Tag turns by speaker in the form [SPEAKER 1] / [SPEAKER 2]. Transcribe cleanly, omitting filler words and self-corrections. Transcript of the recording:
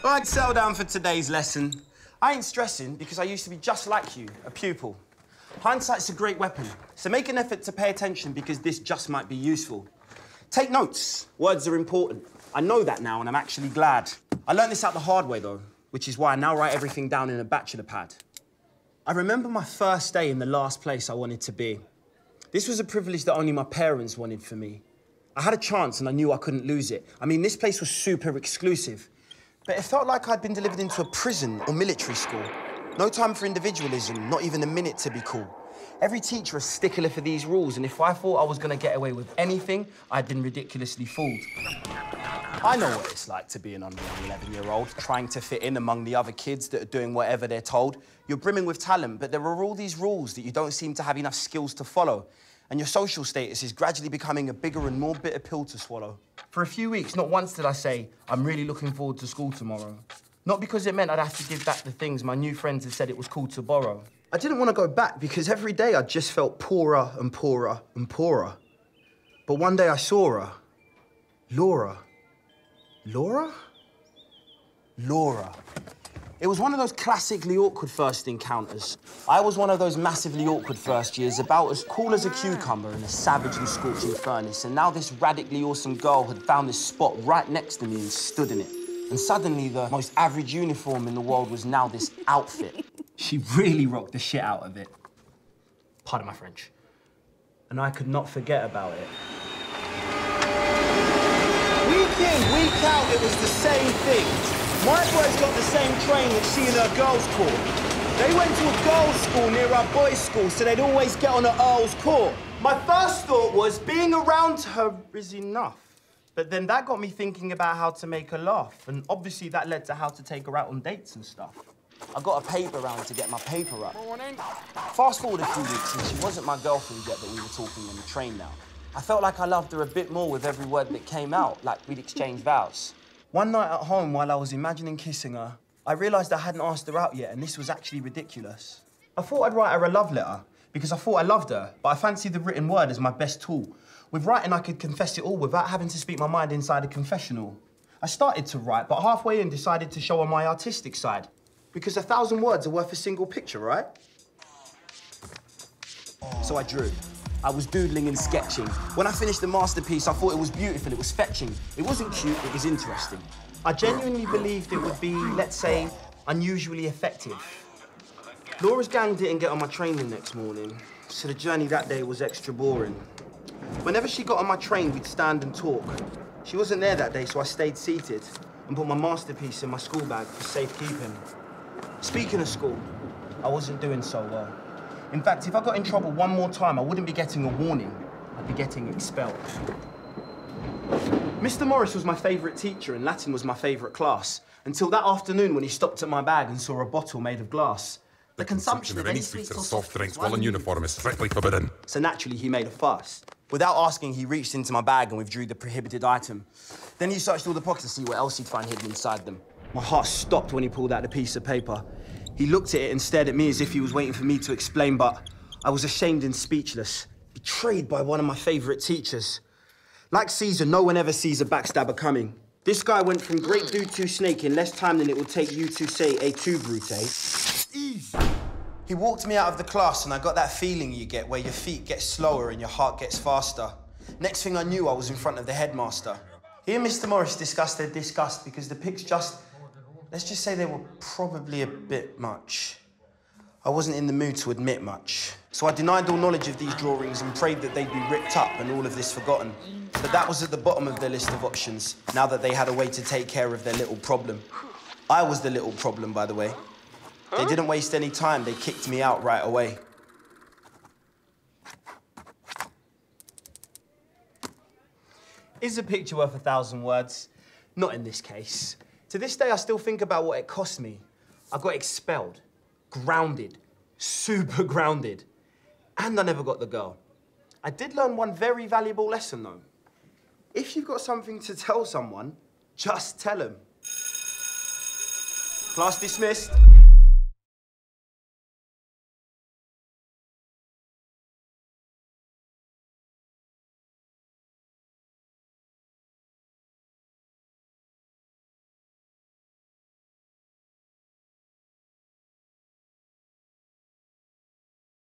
[SPEAKER 1] Right, settle down for today's lesson. I ain't stressing because I used to be just like you, a pupil. Hindsight's a great weapon, so make an effort to pay attention because this just might be useful. Take notes. Words are important. I know that now, and I'm actually glad. I learned this out the hard way, though, which is why I now write everything down in a bachelor pad. I remember my first day in the last place I wanted to be. This was a privilege that only my parents wanted for me. I had a chance, and I knew I couldn't lose it. I mean, this place was super exclusive, but it felt like I'd been delivered into a prison or military school. No time for individualism, not even a minute to be cool. Every teacher a stickler for these rules, and if I thought I was going to get away with anything, I'd been ridiculously fooled. I know what it's like to be an unruly 11-year-old, trying to fit in among the other kids that are doing whatever they're told. You're brimming with talent, but there are all these rules that you don't seem to have enough skills to follow, and your social status is gradually becoming a bigger and more bitter pill to swallow. For a few weeks, not once did I say, I'm really looking forward to school tomorrow. Not because it meant I'd have to give back the things my new friends had said it was cool to borrow. I didn't want to go back because every day I just felt poorer and poorer and poorer. But one day I saw her. Laura. Laura? Laura. It was one of those classically awkward first encounters. I was one of those massively awkward first years, about as cool as a cucumber in a savagely scorching furnace, and now this radically awesome girl had found this spot right next to me and stood in it. And suddenly, the most average uniform in the world was now this outfit. She really rocked the shit out of it. Pardon my French. And I could not forget about it. Week in, week out, it was the same thing. My boys got the same train that she and her girls caught. They went to a girls' school near our boys' school, so they'd always get on at Earl's Court. My first thought was being around her is enough. But then that got me thinking about how to make her laugh, and obviously that led to how to take her out on dates and stuff. I got a paper round to get my paper up. Fast forward a few weeks, and she wasn't my girlfriend yet, but we were talking on the train now. I felt like I loved her a bit more with every word that came out, like we'd exchanged vows. One night at home, while I was imagining kissing her, I realised I hadn't asked her out yet, and this was actually ridiculous. I thought I'd write her a love letter, because I thought I loved her, but I fancied the written word as my best tool. With writing, I could confess it all without having to speak my mind inside a confessional. I started to write, but halfway in decided to show her my artistic side. Because 1,000 words are worth a single picture, right? So I drew. I was doodling and sketching. When I finished the masterpiece, I thought it was beautiful, it was fetching. It wasn't cute, it was interesting. I genuinely believed it would be, let's say, unusually effective. Laura's gang didn't get on my train the next morning, so the journey that day was extra boring. Whenever she got on my train, we'd stand and talk. She wasn't there that day, so I stayed seated and put my masterpiece in my school bag for safekeeping. Speaking of school, I wasn't doing so well. In fact, if I got in trouble one more time, I wouldn't be getting a warning. I'd be getting expelled. Mr. Morris was my favourite teacher and Latin was my favourite class, until that afternoon when he stopped at my bag and saw a bottle made of glass. The consumption of any sweets or soft drinks while in uniform is strictly forbidden. So naturally, he made a fuss. Without asking, he reached into my bag and withdrew the prohibited item. Then he searched all the pockets to see what else he'd find hidden inside them. My heart stopped when he pulled out the piece of paper. He looked at it and stared at me as if he was waiting for me to explain, but I was ashamed and speechless, betrayed by one of my favourite teachers. Like Caesar, no one ever sees a backstabber coming. This guy went from great dude to snake in less time than it would take you to say a tu brute. Easy. He walked me out of the class and I got that feeling you get where your feet get slower and your heart gets faster. Next thing I knew, I was in front of the headmaster. He and Mr. Morris discussed their disgust because the pics let's just say they were probably a bit much. I wasn't in the mood to admit much. So I denied all knowledge of these drawings and prayed that they'd be ripped up and all of this forgotten. But that was at the bottom of their list of options, now that they had a way to take care of their little problem. I was the little problem, by the way. They didn't waste any time, they kicked me out right away. Is a picture worth 1,000 words? Not in this case. To this day, I still think about what it cost me. I got expelled, grounded, super grounded, and I never got the girl. I did learn one very valuable lesson, though. If you've got something to tell someone, just tell them. Class dismissed.